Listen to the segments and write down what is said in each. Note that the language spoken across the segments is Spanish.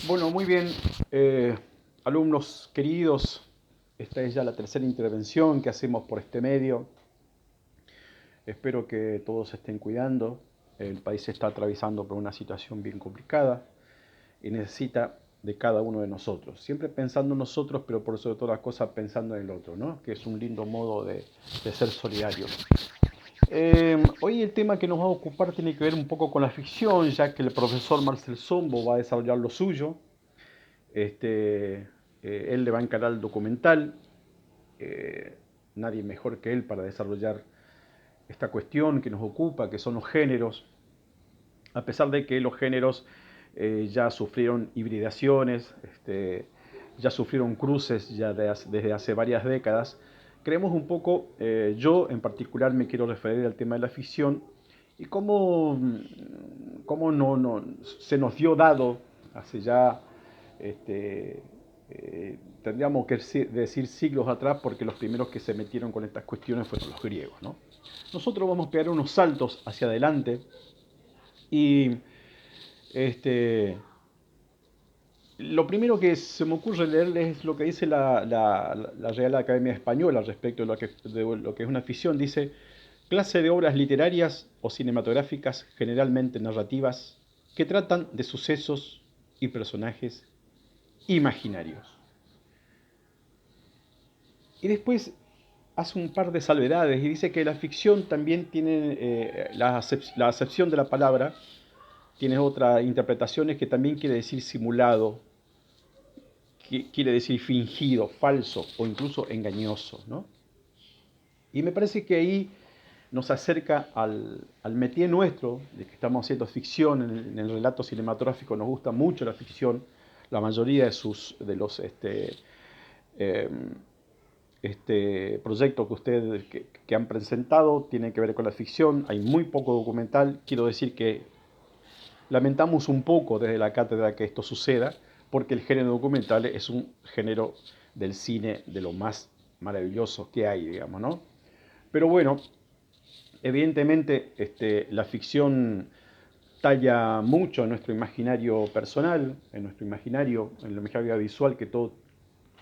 Bueno, muy bien. Eh, Alumnos queridos, esta es ya la tercera intervención que hacemos por este medio. Espero que todos se estén cuidando. El país está atravesando por una situación bien complicada y necesita de cada uno de nosotros. Siempre pensando en nosotros, pero por sobre todas las cosas pensando en el otro, ¿no? Que es un lindo modo de ser solidario. Hoy el tema que nos va a ocupar tiene que ver un poco con la ficción, ya que el profesor Marcel Sombo va a desarrollar lo suyo. Este, Él le va a encarar el documental. eh, Nadie mejor que él para desarrollar esta cuestión que nos ocupa, que son los géneros, a pesar de que los géneros ya sufrieron hibridaciones, ya sufrieron cruces ya desde hace varias décadas. Creemos un poco, yo en particular me quiero referir al tema de la ficción y cómo no, se nos dio dado hace ya este, tendríamos que decir siglos atrás, porque los primeros que se metieron con estas cuestiones fueron los griegos, ¿no? Nosotros vamos a pegar unos saltos hacia adelante y este, lo primero que se me ocurre leer es lo que dice la Real Academia Española respecto de lo que es una ficción. Dice: clase de obras literarias o cinematográficas, generalmente narrativas, que tratan de sucesos y personajes imaginarios. Y después hace un par de salvedades y dice que la ficción también tiene la acepción de la palabra, tiene otras interpretaciones que también quiere decir simulado, quiere decir fingido, falso o incluso engañoso, ¿no? Y me parece que ahí nos acerca al métier nuestro, de que estamos haciendo ficción en el relato cinematográfico. Nos gusta mucho la ficción, la mayoría de los eh, proyectos que ustedes que han presentado tienen que ver con la ficción. Hay muy poco documental. Quiero decir que lamentamos un poco desde la cátedra que esto suceda, porque el género documental es un género del cine de lo más maravilloso que hay, digamos, ¿no? Pero bueno, evidentemente la ficción talla mucho en nuestro imaginario personal, en nuestro imaginario, en el imaginario visual que todos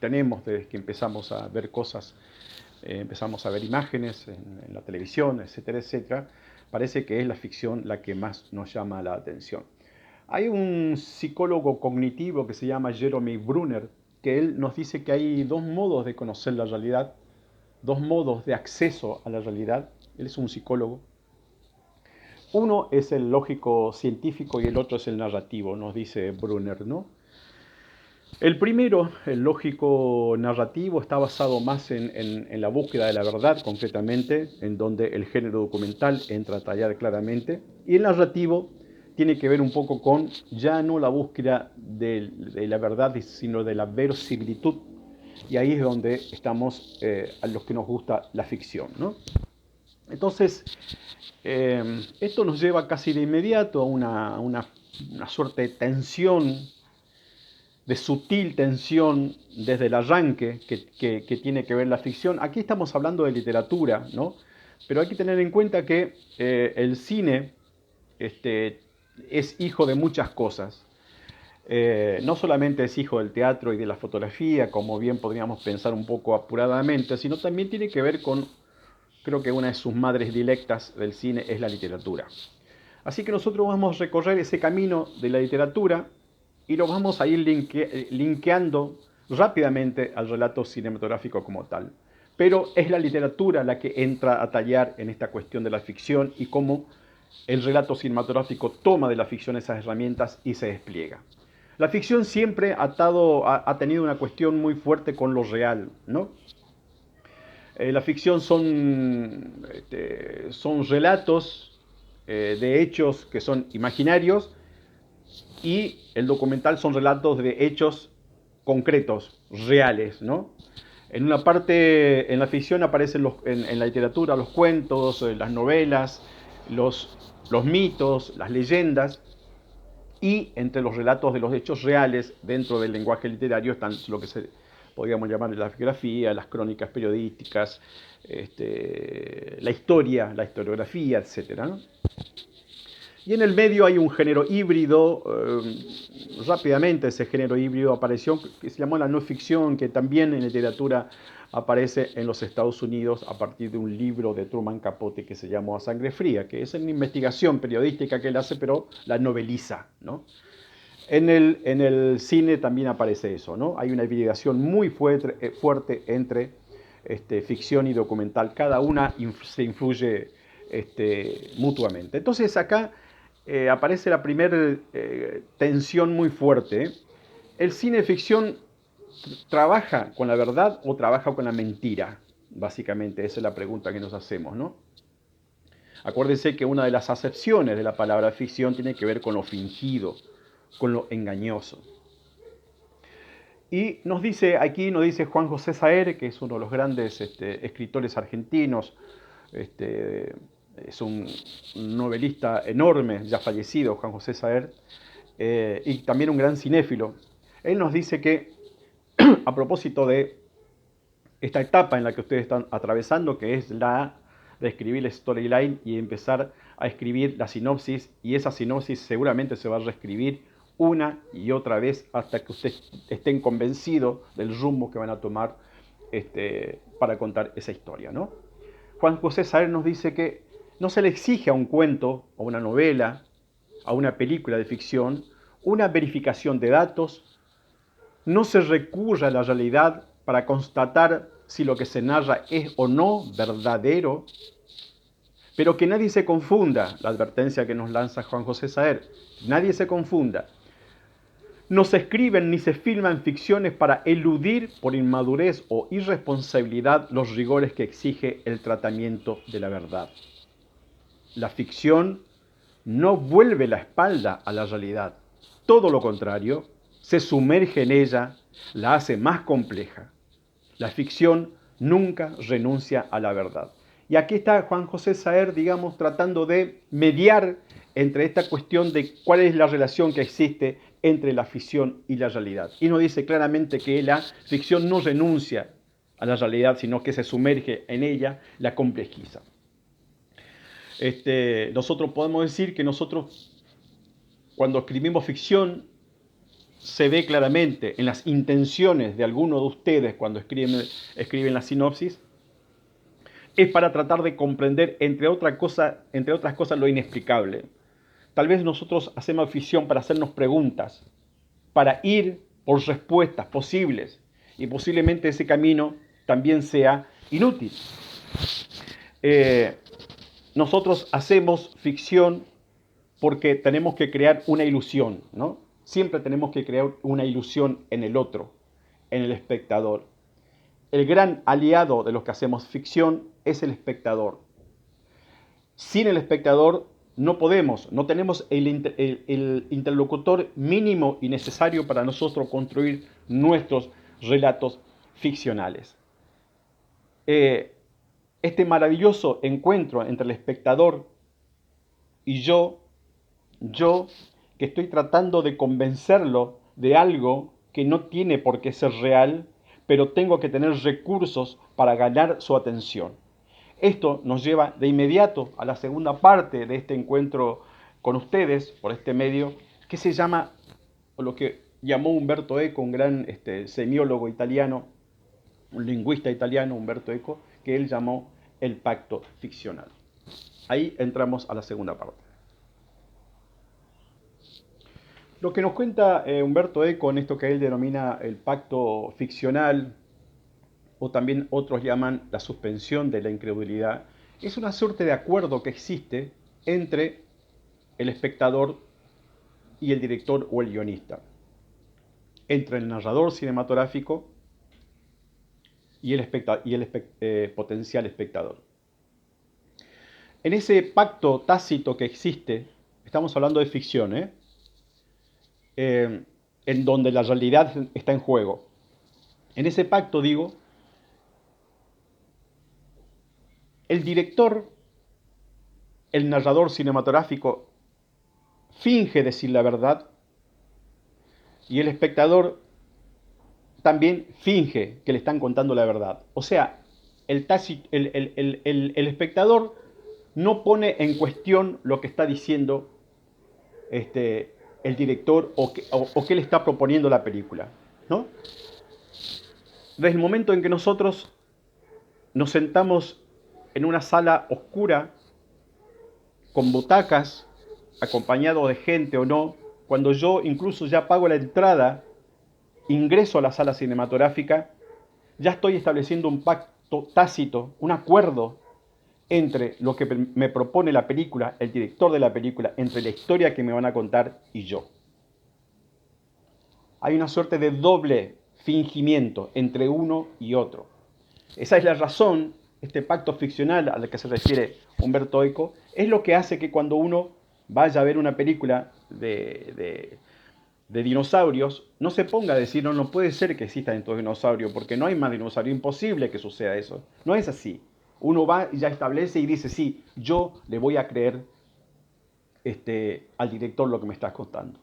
tenemos desde que empezamos a ver cosas, empezamos a ver imágenes en la televisión, etcétera, etcétera. Parece que es la ficción la que más nos llama la atención. Hay un psicólogo cognitivo que se llama Jeremy Brunner, que él nos dice que hay dos modos de conocer la realidad, dos modos de acceso a la realidad. Él es un psicólogo. Uno es el lógico científico y el otro es el narrativo, nos dice Brunner, ¿no? El primero, el lógico narrativo, está basado más en la búsqueda de la verdad, concretamente, en donde el género documental entra a tallar claramente. Y el narrativo tiene que ver un poco con ya no la búsqueda de la verdad, sino de la verosimilitud. Y ahí es donde estamos a los que nos gusta la ficción, ¿no? Entonces, esto nos lleva casi de inmediato a una suerte de tensión, de sutil tensión desde el arranque que tiene que ver la ficción. Aquí estamos hablando de literatura, ¿no? Pero hay que tener en cuenta que el cine este, es hijo de muchas cosas. No solamente es hijo del teatro y de la fotografía, como bien podríamos pensar un poco apuradamente, sino también tiene que ver con, creo que una de sus madres directas del cine es la literatura. Así que nosotros vamos a recorrer ese camino de la literatura y lo vamos a ir linkeando rápidamente al relato cinematográfico como tal. Pero es la literatura la que entra a tallar en esta cuestión de la ficción y cómo el relato cinematográfico toma de la ficción esas herramientas y se despliega. La ficción siempre ha tenido una cuestión muy fuerte con lo real, ¿no? La ficción son relatos de hechos que son imaginarios, y el documental son relatos de hechos concretos, reales, ¿no? En una parte, en la ficción aparecen en la literatura los cuentos, las novelas, los mitos, las leyendas, y entre los relatos de los hechos reales dentro del lenguaje literario están lo que podríamos llamar la biografía, las crónicas periodísticas, la historia, la historiografía, etcétera, ¿no? Y en el medio hay un género híbrido, rápidamente ese género híbrido apareció, que se llamó la no ficción, que también en literatura aparece en los Estados Unidos a partir de un libro de Truman Capote que se llamó A Sangre Fría, que es una investigación periodística que él hace, pero la noveliza, ¿no? En el cine también aparece eso, ¿no? Hay una hibridación muy fuerte entre ficción y documental. Cada una se influye mutuamente. Entonces acá aparece la primera tensión muy fuerte. El cine ficción trabaja con la verdad o trabaja con la mentira. Básicamente, esa es la pregunta que nos hacemos, ¿no? Acuérdense que una de las acepciones de la palabra ficción tiene que ver con lo fingido, con lo engañoso. Y aquí nos dice Juan José Saer, que es uno de los grandes escritores argentinos, es un novelista enorme, ya fallecido, Juan José Saer, y también un gran cinéfilo. Él nos dice que, a propósito de esta etapa en la que ustedes están atravesando, que es la de escribir el storyline y empezar a escribir la sinopsis, y esa sinopsis seguramente se va a reescribir una y otra vez hasta que ustedes estén convencidos del rumbo que van a tomar para contar esa historia, ¿no? Juan José Saer nos dice que no se le exige a un cuento, a una novela, a una película de ficción, una verificación de datos, no se recurre a la realidad para constatar si lo que se narra es o no verdadero, pero que nadie se confunda, la advertencia que nos lanza Juan José Saer, nadie se confunda. No se escriben ni se filman ficciones para eludir por inmadurez o irresponsabilidad los rigores que exige el tratamiento de la verdad. La ficción no vuelve la espalda a la realidad, todo lo contrario, se sumerge en ella, la hace más compleja. La ficción nunca renuncia a la verdad. Y aquí está Juan José Saer, digamos, tratando de mediar entre esta cuestión de cuál es la relación que existe entre la ficción y la realidad. Y nos dice claramente que la ficción no renuncia a la realidad, sino que se sumerge en ella, la complejiza. Nosotros podemos decir que nosotros, cuando escribimos ficción, se ve claramente en las intenciones de alguno de ustedes cuando escriben la sinopsis, es para tratar de comprender, entre otras cosas, lo inexplicable. Tal vez nosotros hacemos ficción para hacernos preguntas, para ir por respuestas posibles, y posiblemente ese camino también sea inútil. Nosotros hacemos ficción porque tenemos que crear una ilusión, ¿no? Siempre tenemos que crear una ilusión en el otro, en el espectador. El gran aliado de los que hacemos ficción es el espectador. Sin el espectador no tenemos el interlocutor mínimo y necesario para nosotros construir nuestros relatos ficcionales. Este maravilloso encuentro entre el espectador y yo que estoy tratando de convencerlo de algo que no tiene por qué ser real, pero tengo que tener recursos para ganar su atención. Esto nos lleva de inmediato a la segunda parte de este encuentro con ustedes por este medio, que se llama, o lo que llamó Umberto Eco, un gran semiólogo italiano, un lingüista italiano, Umberto Eco, que él llamó el pacto ficcional. Ahí entramos a la segunda parte. Lo que nos cuenta Umberto Eco en esto que él denomina el pacto ficcional, o también otros llaman la suspensión de la incredulidad, es una suerte de acuerdo que existe entre el espectador y el director o el guionista, entre el narrador cinematográfico y el potencial espectador. En ese pacto tácito que existe, estamos hablando de ficción, en donde la realidad está en juego. En ese pacto, digo, el director, el narrador cinematográfico, finge decir la verdad y el espectador también finge que le están contando la verdad. O sea, el espectador no pone en cuestión lo que está diciendo el director o qué le está proponiendo la película, ¿no? Desde el momento en que nosotros nos sentamos en una sala oscura, con butacas, acompañado de gente o no, cuando yo incluso ya pago la entrada, ingreso a la sala cinematográfica, ya estoy estableciendo un pacto tácito, un acuerdo entre lo que me propone la película, el director de la película, entre la historia que me van a contar y yo. Hay una suerte de doble fingimiento entre uno y otro. Esa es la razón, este pacto ficcional al que se refiere Umberto Eco, es lo que hace que cuando uno vaya a ver una película de dinosaurios, no se ponga a decir, no, no puede ser que existan estos dinosaurios, porque no hay más dinosaurios, imposible que suceda eso. No es así. Uno va y ya establece y dice, sí, yo le voy a creer al director lo que me está contando.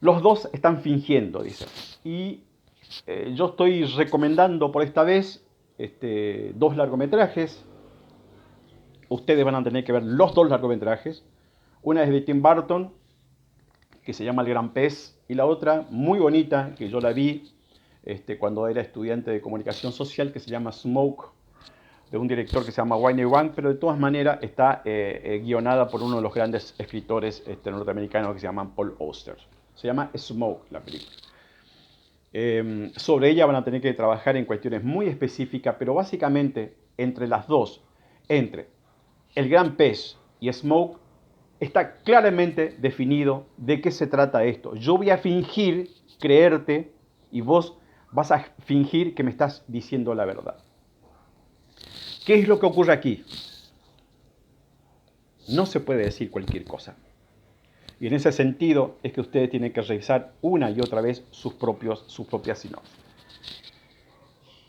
Los dos están fingiendo, dice. Y yo estoy recomendando por esta vez dos largometrajes. Ustedes van a tener que ver los dos largometrajes. Una es de Tim Burton, que se llama El Gran Pez, y la otra, muy bonita, que yo la vi cuando era estudiante de comunicación social, que se llama Smoke, de un director que se llama Wayne Wang, pero de todas maneras está guionada por uno de los grandes escritores norteamericanos que se llaman Paul Auster. Se llama Smoke la película. Sobre ella van a tener que trabajar en cuestiones muy específicas, pero básicamente entre las dos, entre El Gran Pez y Smoke, está claramente definido de qué se trata esto. Yo voy a fingir creerte y vos vas a fingir que me estás diciendo la verdad. ¿Qué es lo que ocurre aquí? No se puede decir cualquier cosa. Y en ese sentido es que ustedes tienen que revisar una y otra vez sus propias sinopsis.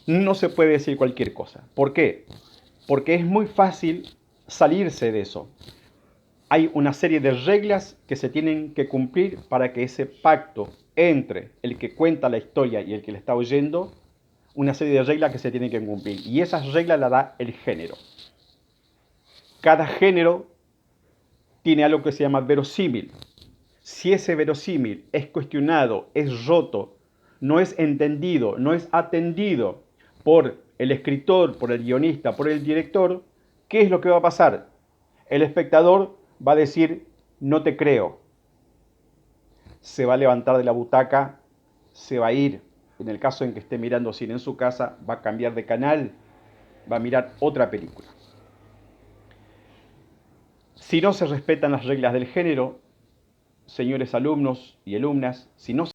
No se puede decir cualquier cosa. ¿Por qué? Porque es muy fácil salirse de eso. Hay una serie de reglas que se tienen que cumplir para que ese pacto entre el que cuenta la historia y el que le está oyendo, una serie de reglas que se tienen que cumplir. Y esas reglas las da el género. Cada género tiene algo que se llama verosímil. Si ese verosímil es cuestionado, es roto, no es entendido, no es atendido por el escritor, por el guionista, por el director, ¿qué es lo que va a pasar? El espectador va a decir, no te creo. Se va a levantar de la butaca, se va a ir. En el caso en que esté mirando cine en su casa, va a cambiar de canal, va a mirar otra película. Si no se respetan las reglas del género, señores alumnos y alumnas, si no